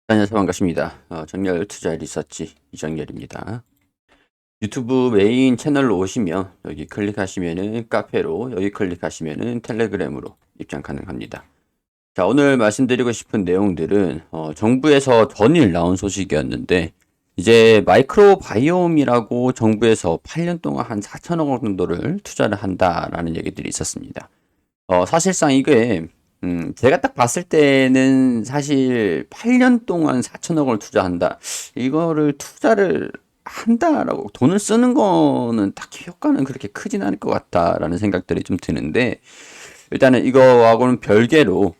안녕하세요. 반갑습니다. 정렬 투자 리서치 이정렬입니다. 유튜브 메인 채널로 오시면 여기 클릭하시면은 카페로, 여기 클릭하시면은 텔레그램으로 입장 가능합니다. 자, 오늘 말씀드리고 싶은 내용들은 정부에서 전일 나온 소식이었는데, 이제 마이크로바이옴이라고 정부에서 8년 동안 한 4천억 원 정도를 투자를 한다라는 얘기들이 있었습니다. 사실상 이게 제가 딱 봤을 때는 사실 8년 동안 4천억 원을 투자한다. 이거를 투자를 한다라고 돈을 쓰는 거는 딱히 효과는 그렇게 크진 않을 것 같다라는 생각들이 좀 드는데, 일단은 이거하고는 별개로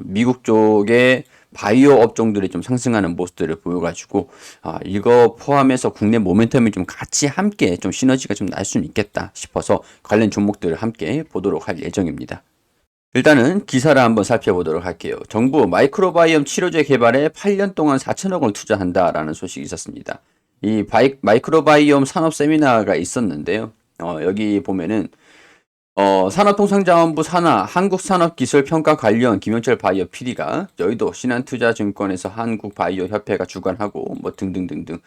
미국 쪽에 바이오 업종들이 좀 상승하는 모습들을 보여가지고, 이거 포함해서 국내 모멘텀이 좀 같이 함께 좀 시너지가 좀 날 수는 있겠다 싶어서 관련 종목들을 함께 보도록 할 예정입니다. 일단은 기사를 한번 살펴보도록 할게요. 정부 마이크로바이옴 치료제 개발에 8년 동안 4천억 원을 투자한다라는 소식이 있었습니다. 이 마이크로바이옴 산업 세미나가 있었는데요. 여기 보면은 산업통상자원부 산하 한국산업기술평가관리원 김영철 바이오 PD가 여의도 신한투자증권에서 한국바이오협회가 주관하고 뭐 등등등등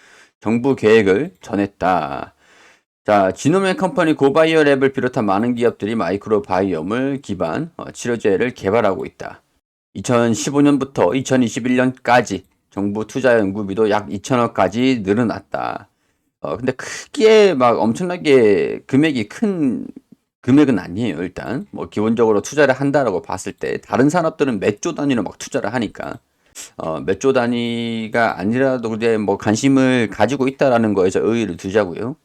정부 계획을 전했다. 자, 지노맨 컴퍼니 고바이오 랩을 비롯한 많은 기업들이 마이크로바이옴을 기반 치료제를 개발하고 있다. 2015년부터 2021년까지 정부 투자 연구비도 약 2천억까지 늘어났다. 근데 크게 막 엄청나게 금액이 큰 금액은 아니에요, 일단. 뭐 기본적으로 투자를 한다라고 봤을 때 다른 산업들은 몇 조 단위로 막 투자를 하니까 몇 조 단위가 아니라도 이제 뭐 관심을 가지고 있다라는 거에서 의의를 두자고요.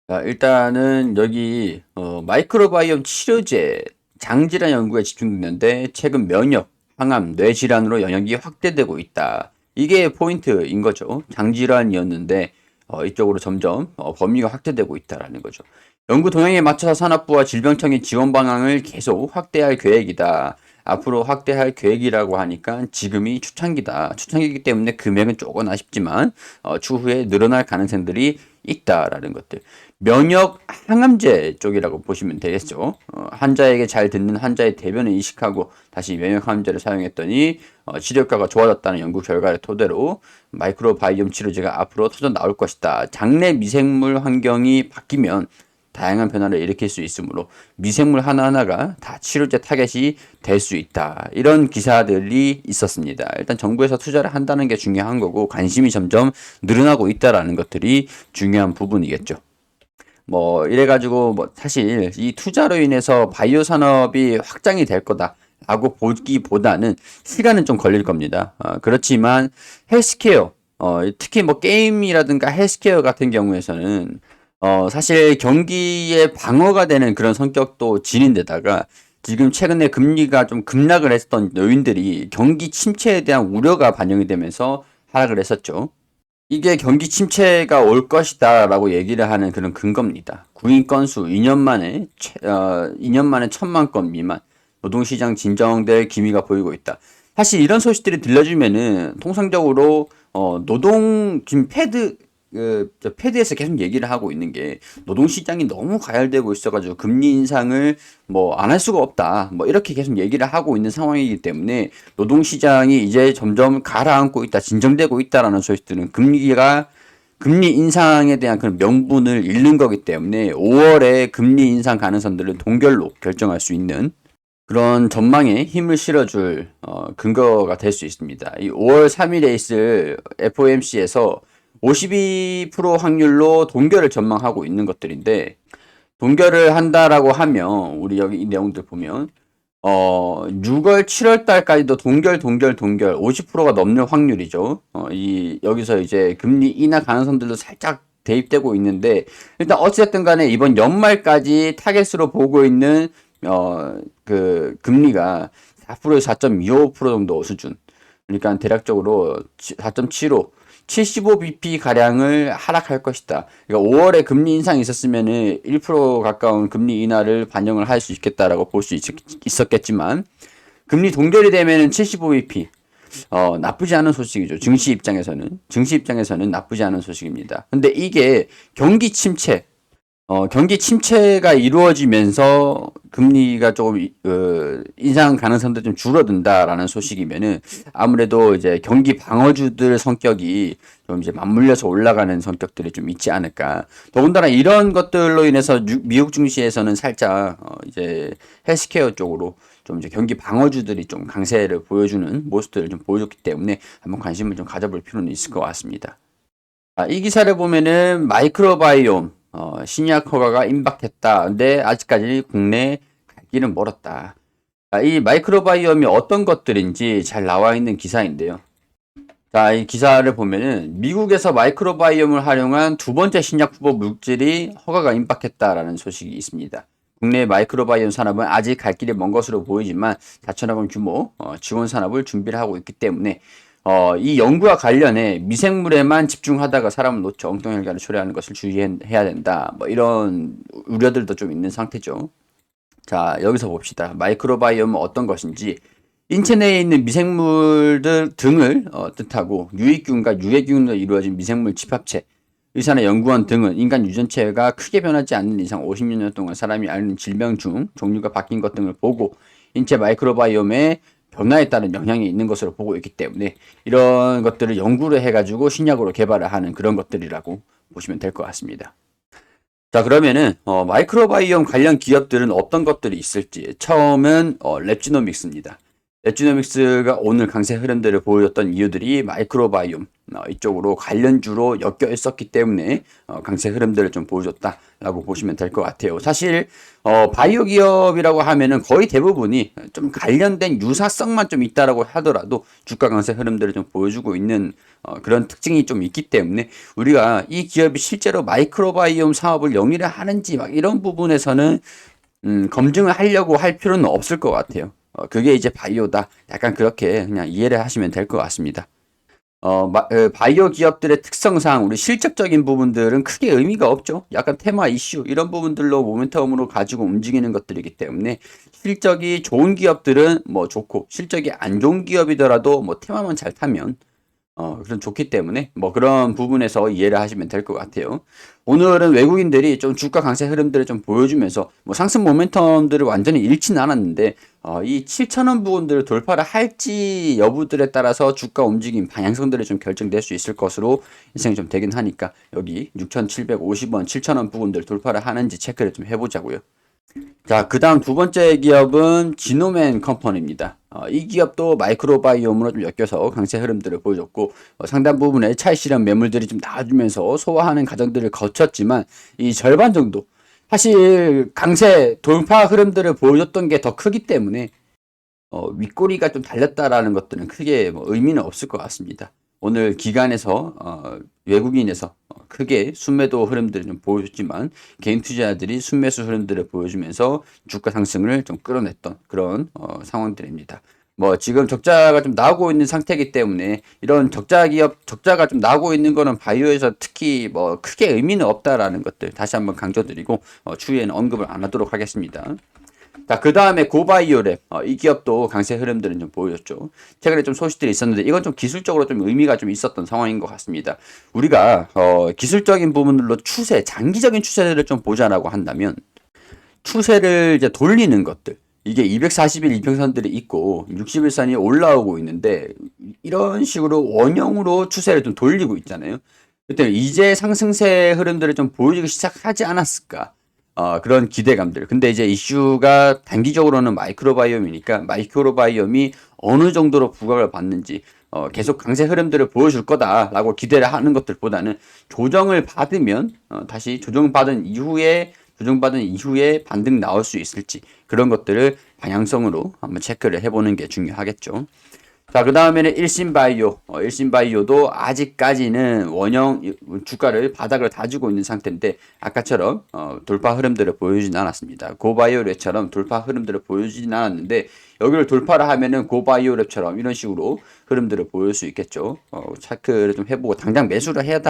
자, 일단은 여기 마이크로바이옴 치료제 장질환 연구에 집중됐는데 최근 면역, 항암, 뇌질환으로 영역이 확대되고 있다. 이게 포인트인 거죠. 장질환이었는데 이쪽으로 점점 범위가 확대되고 있다라는 거죠. 연구 동향에 맞춰서 산업부와 질병청의 지원 방향을 계속 확대할 계획이다. 앞으로 확대할 계획이라고 하니까 지금이 초창기다. 초창기이기 때문에 금액은 조금 아쉽지만 추후에 늘어날 가능성들이 있다라는 것들. 면역 항암제 쪽이라고 보시면 되겠죠. 환자에게 잘 듣는 환자의 대변을 이식하고 다시 면역 항암제를 사용했더니 치료 효과가 좋아졌다는 연구 결과를 토대로 마이크로바이옴 치료제가 앞으로 터져 나올 것이다. 장내 미생물 환경이 바뀌면 다양한 변화를 일으킬 수 있으므로 미생물 하나하나가 다 치료제 타겟이 될 수 있다. 이런 기사들이 있었습니다. 일단 정부에서 투자를 한다는 게 중요한 거고 관심이 점점 늘어나고 있다라는 것들이 중요한 부분이겠죠. 뭐 이래가지고 뭐 사실 이 투자로 인해서 바이오 산업이 확장이 될 거다라고 보기보다는 시간은 좀 걸릴 겁니다. 그렇지만 헬스케어 특히 뭐 게임이라든가 헬스케어 같은 경우에서는 사실 경기의 방어가 되는 그런 성격도 지닌데다가 지금 최근에 금리가 좀 급락을 했던 요인들이 경기 침체에 대한 우려가 반영이 되면서 하락을 했었죠. 이게 경기 침체가 올 것이다라고 얘기를 하는 그런 근거입니다. 구인 건수 2년 만에 1,000만 건 미만, 노동시장 진정될 기미가 보이고 있다. 사실 이런 소식들이 들려주면은 통상적으로 노동 지금 패드에서 계속 얘기를 하고 있는 게 노동시장이 너무 과열되고 있어가지고 금리 인상을 뭐 안 할 수가 없다. 뭐 이렇게 계속 얘기를 하고 있는 상황이기 때문에 노동시장이 이제 점점 가라앉고 있다, 진정되고 있다라는 소식들은 금리 인상에 대한 그런 명분을 잃는 거기 때문에 5월에 금리 인상 가능성들을 동결로 결정할 수 있는 그런 전망에 힘을 실어줄 근거가 될 수 있습니다. 이 5월 3일에 있을 FOMC에서 52% 확률로 동결을 전망하고 있는 것들인데 동결을 한다라고 하면 우리 여기 이 내용들 보면 6월 7월 달까지도 동결 50%가 넘는 확률이죠. 이 여기서 이제 금리 인하 가능성들도 살짝 대입되고 있는데 일단 어쨌든 간에 이번 연말까지 타겟으로 보고 있는 그 금리가 4%에서 4.25% 정도 수준. 그러니까 대략적으로 4.75 75bp 가량을 하락할 것이다. 그러니까 5월에 금리 인상이 있었으면은 1% 가까운 금리 인하를 반영을 할 수 있겠다라고 볼 수 있었겠지만 금리 동결이 되면은 75bp 나쁘지 않은 소식이죠. 증시 입장에서는 나쁘지 않은 소식입니다. 근데 이게 경기 침체 경기 침체가 이루어지면서 금리가 조금 인상 가능성도 좀 줄어든다라는 소식이면은 아무래도 이제 경기 방어주들 성격이 좀 이제 맞물려서 올라가는 성격들이 좀 있지 않을까. 더군다나 이런 것들로 인해서 미국 증시에서는 살짝 이제 헬스케어 쪽으로 좀 이제 경기 방어주들이 좀 강세를 보여주는 모습들을 좀 보여줬기 때문에 한번 관심을 좀 가져볼 필요는 있을 것 같습니다. 이 기사를 보면은 마이크로바이옴 신약 허가가 임박했다. 근데 아직까지 국내에 갈 길은 멀었다. 이 마이크로바이옴이 어떤 것들인지 잘 나와 있는 기사인데요. 자, 이 기사를 보면은 미국에서 마이크로바이옴을 활용한 두 번째 신약 후보 물질이 허가가 임박했다라는 소식이 있습니다. 국내 마이크로바이옴 산업은 아직 갈 길이 먼 것으로 보이지만 4천억 원 규모 지원 산업을 준비를 하고 있기 때문에 이 연구와 관련해 미생물에만 집중하다가 사람을 놓쳐 엉뚱한 결과를 초래하는 것을 주의해야 된다. 뭐 이런 우려들도 좀 있는 상태죠. 자, 여기서 봅시다. 마이크로바이옴은 어떤 것인지 인체 내에 있는 미생물들 등을 뜻하고 유익균과 유해균으로 이루어진 미생물 집합체, 의사나 연구원 등은 인간 유전체가 크게 변하지 않는 이상 50년 동안 사람이 앓는 질병 중 종류가 바뀐 것 등을 보고 인체 마이크로바이옴에 변화에 따른 영향이 있는 것으로 보고 있기 때문에 이런 것들을 연구를 해가지고 신약으로 개발을 하는 그런 것들이라고 보시면 될 것 같습니다. 자, 그러면은 마이크로바이옴 관련 기업들은 어떤 것들이 있을지 처음은 랩지노믹스입니다. 랩지노믹스가 오늘 강세 흐름들을 보여줬던 이유들이 마이크로바이옴 이쪽으로 관련주로 엮여 있었기 때문에 강세 흐름들을 좀 보여줬다라고 보시면 될 것 같아요. 사실 바이오 기업이라고 하면은 거의 대부분이 좀 관련된 유사성만 좀 있다라고 하더라도 주가 강세 흐름들을 좀 보여주고 있는 그런 특징이 좀 있기 때문에 우리가 이 기업이 실제로 마이크로바이옴 사업을 영위를 하는지 막 이런 부분에서는 검증을 하려고 할 필요는 없을 것 같아요. 그게 이제 바이오다. 약간 그렇게 그냥 이해를 하시면 될 것 같습니다. 바이오 기업들의 특성상 우리 실적적인 부분들은 크게 의미가 없죠. 약간 테마 이슈 이런 부분들로 모멘텀으로 가지고 움직이는 것들이기 때문에 실적이 좋은 기업들은 뭐 좋고 실적이 안 좋은 기업이더라도 뭐 테마만 잘 타면 그런 좋기 때문에 뭐 그런 부분에서 이해를 하시면 될 것 같아요. 오늘은 외국인들이 좀 주가 강세 흐름들을 좀 보여주면서 뭐 상승 모멘텀들을 완전히 잃지는 않았는데 이 7,000원 부분들을 돌파를 할지 여부들에 따라서 주가 움직임 방향성들이 좀 결정될 수 있을 것으로 예상이 좀 되긴 하니까 여기 6,750원, 7,000원 부분들 돌파를 하는지 체크를 좀 해보자고요. 자, 그 다음 두 번째 기업은 지노맨 컴퍼니입니다. 이 기업도 마이크로바이옴으로 좀 엮여서 강세 흐름들을 보여줬고 상당 부분의 차익 실현 매물들이 좀 나와주면서 소화하는 과정들을 거쳤지만 이 절반 정도 사실 강세 돌파 흐름들을 보여줬던 게 더 크기 때문에 윗꼬리가 좀 달렸다라는 것들은 크게 뭐 의미는 없을 것 같습니다. 오늘 기관에서 외국인에서 크게 순매도 흐름들을 좀 보여줬지만 개인 투자자들이 순매수 흐름들을 보여주면서 주가 상승을 좀 끌어냈던 그런 상황들입니다. 뭐 지금 적자가 좀 나오고 있는 상태이기 때문에 이런 적자 기업 적자가 좀 나오고 있는 거는 바이오에서 특히 뭐 크게 의미는 없다라는 것들 다시 한번 강조드리고 추후에는 언급을 안 하도록 하겠습니다. 자, 그 다음에 고바이오랩. 이 기업도 강세 흐름들은 좀 보여줬죠. 최근에 좀 소식들이 있었는데, 이건 좀 기술적으로 좀 의미가 좀 있었던 상황인 것 같습니다. 우리가, 기술적인 부분들로 장기적인 추세를 좀 보자라고 한다면, 추세를 이제 돌리는 것들. 이게 240일 이평선들이 있고, 60일선이 올라오고 있는데, 이런 식으로 원형으로 추세를 좀 돌리고 있잖아요. 그때 이제 상승세 흐름들을 좀 보여주기 시작하지 않았을까? 그런 기대감들. 근데 이제 이슈가 단기적으로는 마이크로바이옴이니까 마이크로바이옴이 어느 정도로 부각을 받는지 계속 강세 흐름들을 보여줄 거다라고 기대를 하는 것들보다는 조정을 받으면 다시 조정받은 이후에 반등 나올 수 있을지 그런 것들을 방향성으로 한번 체크를 해보는 게 중요하겠죠. 자, 그 다음에는 일신바이오. 일신바이오도 아직까지는 원형 주가를 바닥을 다지고 있는 상태인데 아까처럼 돌파 흐름들을 보여주진 않았습니다. 고바이오랩처럼 돌파 흐름들을 보여주진 않았는데 여기를 돌파를 하면은 고바이오랩처럼 이런 식으로 흐름들을 보일 수 있겠죠. 체크를 좀 해보고 당장 매수를 해야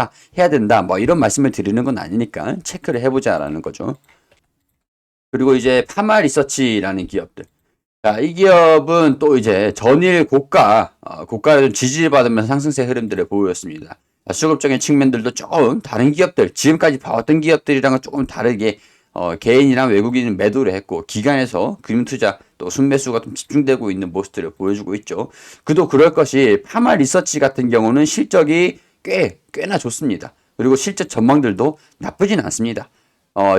된다. 뭐 이런 말씀을 드리는 건 아니니까 체크를 해보자라는 거죠. 그리고 이제 파마 리서치라는 기업들. 자, 이 기업은 또 이제 전일 고가를 지지받으면서 상승세 흐름들을 보였습니다. 수급적인 측면들도 조금 다른 기업들, 지금까지 봐왔던 기업들이랑은 조금 다르게 개인이랑 외국인은 매도를 했고 기관에서 금융투자 또 순매수가 좀 집중되고 있는 모습들을 보여주고 있죠. 그도 그럴 것이 파마 리서치 같은 경우는 실적이 꽤나 좋습니다. 그리고 실적 전망들도 나쁘진 않습니다.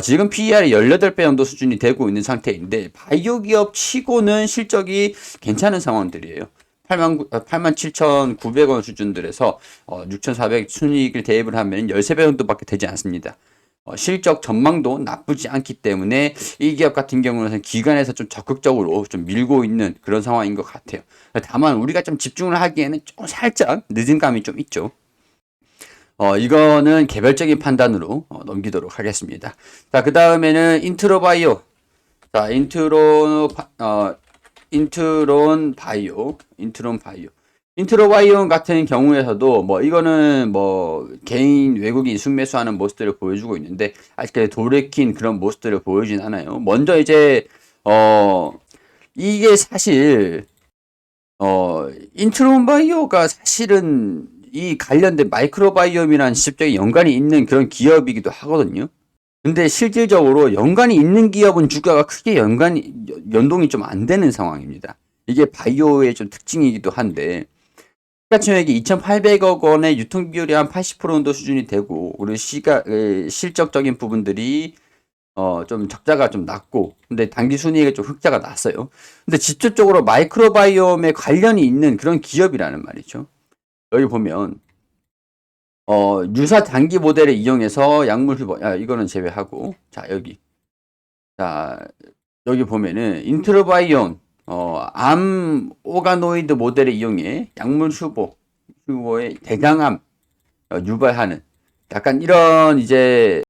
지금 PER이 18배 정도 수준이 되고 있는 상태인데 바이오 기업 치고는 실적이 괜찮은 상황들이에요. 87,900원 수준들에서 6,400 순이익을 대입을 하면 13배 정도밖에 되지 않습니다. 실적 전망도 나쁘지 않기 때문에 이 기업 같은 경우는 기관에서 좀 적극적으로 좀 밀고 있는 그런 상황인 것 같아요. 다만 우리가 좀 집중을 하기에는 좀 살짝 늦은 감이 좀 있죠. 이거는 개별적인 판단으로 넘기도록 하겠습니다. 자, 그 다음에는 인트로바이오. 자, 인트론 바이오. 인트로바이오 같은 경우에서도 뭐 이거는 뭐 개인 외국인 순매수하는 모습들을 보여주고 있는데 아직까지 돌이킨 그런 모습들을 보여주진 않아요. 먼저 이제 이게 사실 인트론 바이오가 사실은 이 관련된 마이크로바이옴이라는 직접적인 연관이 있는 그런 기업이기도 하거든요. 근데 실질적으로 연관이 있는 기업은 주가가 크게 연동이 좀 안 되는 상황입니다. 이게 바이오의 좀 특징이기도 한데, 시가총액이 2,800억 원의 유통 비율이 한 80% 정도 수준이 되고, 그리고 실적적인 부분들이 좀 적자가 좀 낮고, 근데 단기 순이익에 좀 흑자가 났어요. 근데 직접적으로 마이크로바이옴에 관련이 있는 그런 기업이라는 말이죠. 여기 보면 유사 단기 모델을 이용해서 약물 휴보, 이거는 제외하고, 자, 여기 보면은, 인트로바이온, 암 오가노이드 모델을 이용해 약물 휴보의 대장암, 유발하는, 약간 이런 이제,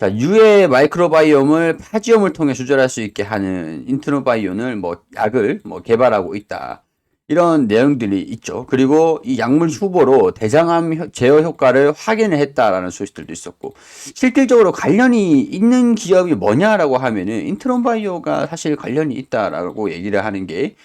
자, 유해 마이크로바이옴을 파지옴을 통해 조절할 수 있게 하는 인트로바이온을 뭐, 약을 뭐, 개발하고 있다. 이런 내용들이 있죠. 그리고 이 약물 후보로 대장암 제어 효과를 확인을 했다라는 소식들도 있었고, 실질적으로 관련이 있는 기업이 뭐냐라고 하면은 인트론바이오가 사실 관련이 있다라고 얘기를 하는 게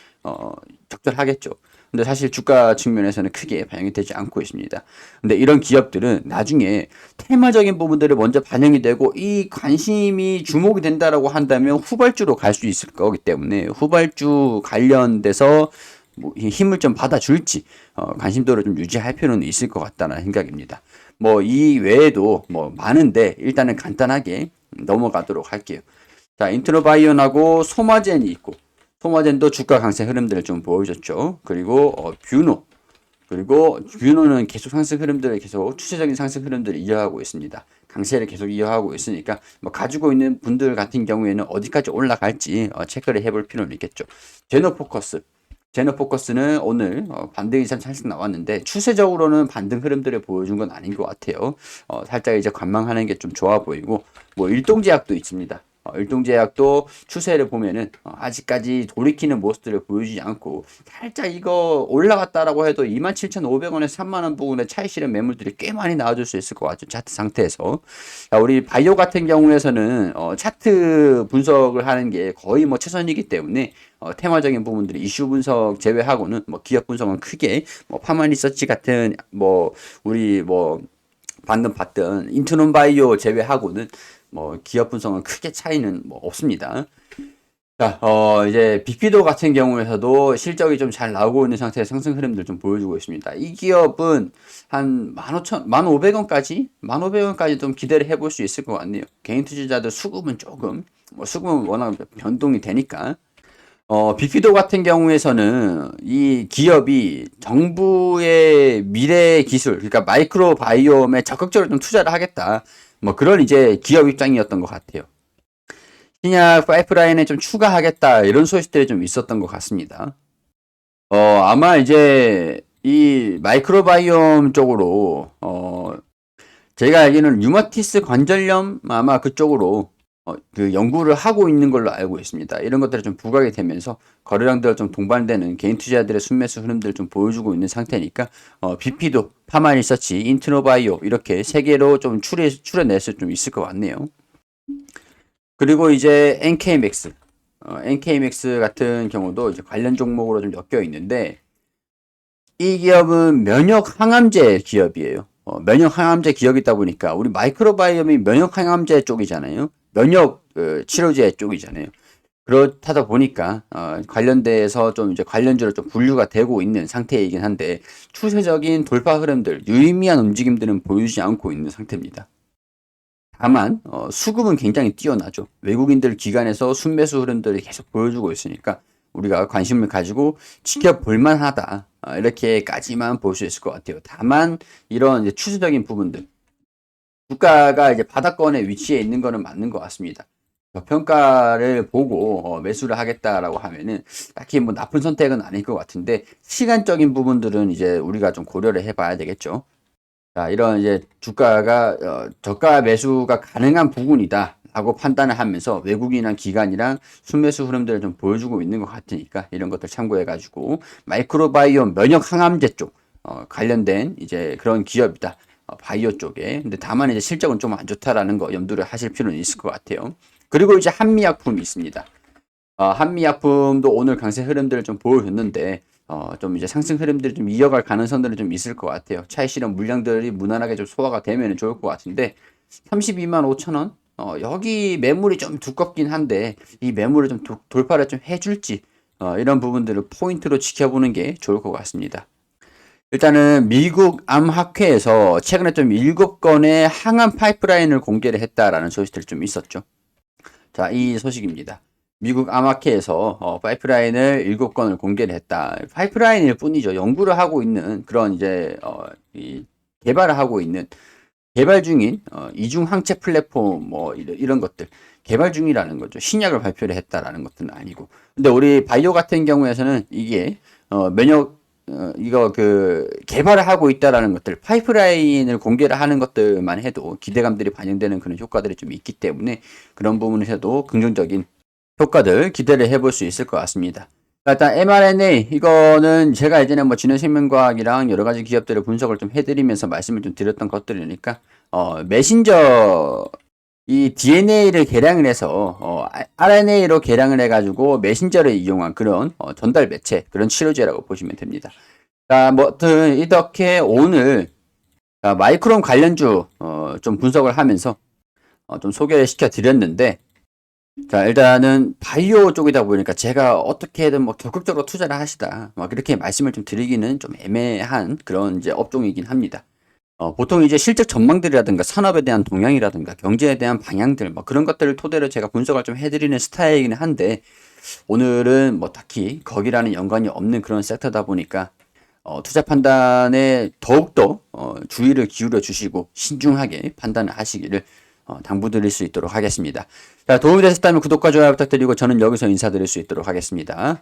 적절하겠죠. 근데 사실 주가 측면에서는 크게 반영이 되지 않고 있습니다. 근데 이런 기업들은 나중에 테마적인 부분들이 먼저 반영이 되고 이 관심이 주목이 된다라고 한다면 후발주로 갈 수 있을 거기 때문에 후발주 관련돼서 뭐 힘을 좀 받아줄지 관심도를 좀 유지할 필요는 있을 것 같다는 생각입니다. 뭐 이 외에도 뭐 많은데 일단은 간단하게 넘어가도록 할게요. 자, 인트로바이온하고 소마젠이 있고 소마젠도 주가 강세 흐름들을 좀 보여줬죠. 그리고 그리고 뷰노는 계속 상승 흐름들을 계속 추세적인 상승 흐름들을 이어가고 있습니다. 강세를 계속 이어가고 있으니까 뭐 가지고 있는 분들 같은 경우에는 어디까지 올라갈지 체크를 해볼 필요는 있겠죠. 제너포커스는 오늘 반등 이상 살짝 나왔는데 추세적으로는 반등 흐름들을 보여준 건 아닌 것 같아요. 살짝 이제 관망하는 게 좀 좋아 보이고 뭐 일동제약도 있습니다. 일동제약도 추세를 보면은 아직까지 돌이키는 모습들을 보여주지 않고 살짝 이거 올라갔다라고 해도 27,500원에서 3만원 부근에 차익 실현 매물들이 꽤 많이 나와줄 수 있을 것 같죠. 차트 상태에서. 자, 우리 바이오 같은 경우에서는 차트 분석을 하는 게 거의 뭐 최선이기 때문에 테마적인 부분들이 이슈 분석 제외하고는 뭐 기업 분석은 크게 뭐 파마 리서치 같은 뭐 우리 뭐 방금 봤던 인투논 바이오 제외하고는 뭐 기업 분석은 크게 차이는 뭐 없습니다. 자, 이제 빅피도 같은 경우에서도 실적이 좀 잘 나오고 있는 상태의 상승 흐름들 좀 보여주고 있습니다. 이 기업은 한 15,000, 1,500원까지 좀 기대를 해볼 수 있을 것 같네요. 개인 투자자들 수급은 조금, 뭐 수급은 워낙 변동이 되니까. 빅피도 같은 경우에서는 이 기업이 정부의 미래 기술, 그러니까 마이크로 바이옴에 적극적으로 좀 투자를 하겠다. 뭐 그런 이제 기업 입장이었던 것 같아요. 신약 파이프라인에 좀 추가하겠다. 이런 소식들이 좀 있었던 것 같습니다. 아마 이제 이 마이크로 바이옴 쪽으로, 제가 알기로는 류마티스 관절염 아마 그쪽으로 그 연구를 하고 있는 걸로 알고 있습니다. 이런 것들이 좀 부각이 되면서 거래량들 좀 동반되는 개인 투자들의 순매수 흐름들을 좀 보여주고 있는 상태니까 BP도 파마 리서치, 인트로바이오 이렇게 세 개로 좀 추려낼 수 좀 있을 것 같네요. 그리고 이제 NK맥스 같은 경우도 이제 관련 종목으로 좀 엮여 있는데 이 기업은 면역 항암제 기업이에요. 면역 항암제 기업이다 보니까 우리 마이크로바이옴이 면역 항암제 쪽이잖아요. 면역 치료제 쪽이잖아요. 그렇다 보니까 관련돼서 좀 이제 관련주로 좀 분류가 되고 있는 상태이긴 한데 추세적인 돌파 흐름들, 유의미한 움직임들은 보여주지 않고 있는 상태입니다. 다만 수급은 굉장히 뛰어나죠. 외국인들 기관에서 순매수 흐름들이 계속 보여주고 있으니까 우리가 관심을 가지고 지켜볼 만하다. 이렇게까지만 볼 수 있을 것 같아요. 다만 이런 이제 추세적인 부분들, 주가가 이제 바닥권에 위치해 있는 거는 맞는 것 같습니다. 평가를 보고 매수를 하겠다라고 하면은 딱히 뭐 나쁜 선택은 아닐 것 같은데 시간적인 부분들은 이제 우리가 좀 고려를 해봐야 되겠죠. 자, 이런 이제 주가가 저가 매수가 가능한 부분이다 라고 판단을 하면서 외국인이랑 기관이랑 순매수 흐름들을 좀 보여주고 있는 것 같으니까 이런 것들 참고해 가지고 마이크로바이옴 면역 항암제 쪽 관련된 이제 그런 기업이다. 바이오 쪽에. 근데 다만 이제 실적은 좀 안 좋다라는 거 염두를 하실 필요는 있을 것 같아요. 그리고 이제 한미약품이 있습니다. 한미약품도 오늘 강세 흐름들을 좀 보여줬는데 좀 이제 상승 흐름들이 좀 이어갈 가능성들은 좀 있을 것 같아요. 차익 실현 물량들이 무난하게 좀 소화가 되면 좋을 것 같은데 32만 5천 원 여기 매물이 좀 두껍긴 한데 이 매물을 좀 돌파를 좀 해줄지 이런 부분들을 포인트로 지켜보는 게 좋을 것 같습니다. 일단은 미국 암학회에서 최근에 좀 7건의 항암 파이프라인을 공개를 했다라는 소식들이 좀 있었죠. 자, 이 소식입니다. 미국 암학회에서 파이프라인을 7건을 공개를 했다. 파이프라인일 뿐이죠. 연구를 하고 있는 그런 이제 개발을 하고 있는 개발 중인 이중 항체 플랫폼 뭐 이런 것들 개발 중이라는 거죠. 신약을 발표를 했다라는 것은 아니고. 근데 우리 바이오 같은 경우에서는 이게 면역 이거 개발을 하고 있다라는 것들 파이프라인을 공개를 하는 것들만 해도 기대감들이 반영되는 그런 효과들이 좀 있기 때문에 그런 부분에서도 긍정적인 효과들 기대를 해볼 수 있을 것 같습니다. 일단 mRNA 이거는 제가 예전에 뭐 진화생명과학이랑 여러 가지 기업들의 분석을 좀 해드리면서 말씀을 좀 드렸던 것들이니까 메신저 이 DNA를 개량을 해서 RNA로 개량을 해가지고 메신저를 이용한 그런 전달 매체 그런 치료제라고 보시면 됩니다. 자, 뭐 이렇게 오늘 마이크론 관련주 좀 분석을 하면서 좀 소개를 시켜 드렸는데 자, 일단은 바이오 쪽이다 보니까 제가 어떻게든 뭐 적극적으로 투자를 하시다. 막 그렇게 말씀을 좀 드리기는 좀 애매한 그런 이제 업종이긴 합니다. 보통 이제 실적 전망들이라든가 산업에 대한 동향이라든가 경제에 대한 방향들 뭐 그런 것들을 토대로 제가 분석을 좀 해드리는 스타일이긴 한데 오늘은 뭐 딱히 거기라는 연관이 없는 그런 섹터다 보니까 투자 판단에 더욱더 주의를 기울여 주시고 신중하게 판단을 하시기를 당부드릴 수 있도록 하겠습니다. 자, 도움이 되셨다면 구독과 좋아요 부탁드리고 저는 여기서 인사드릴 수 있도록 하겠습니다.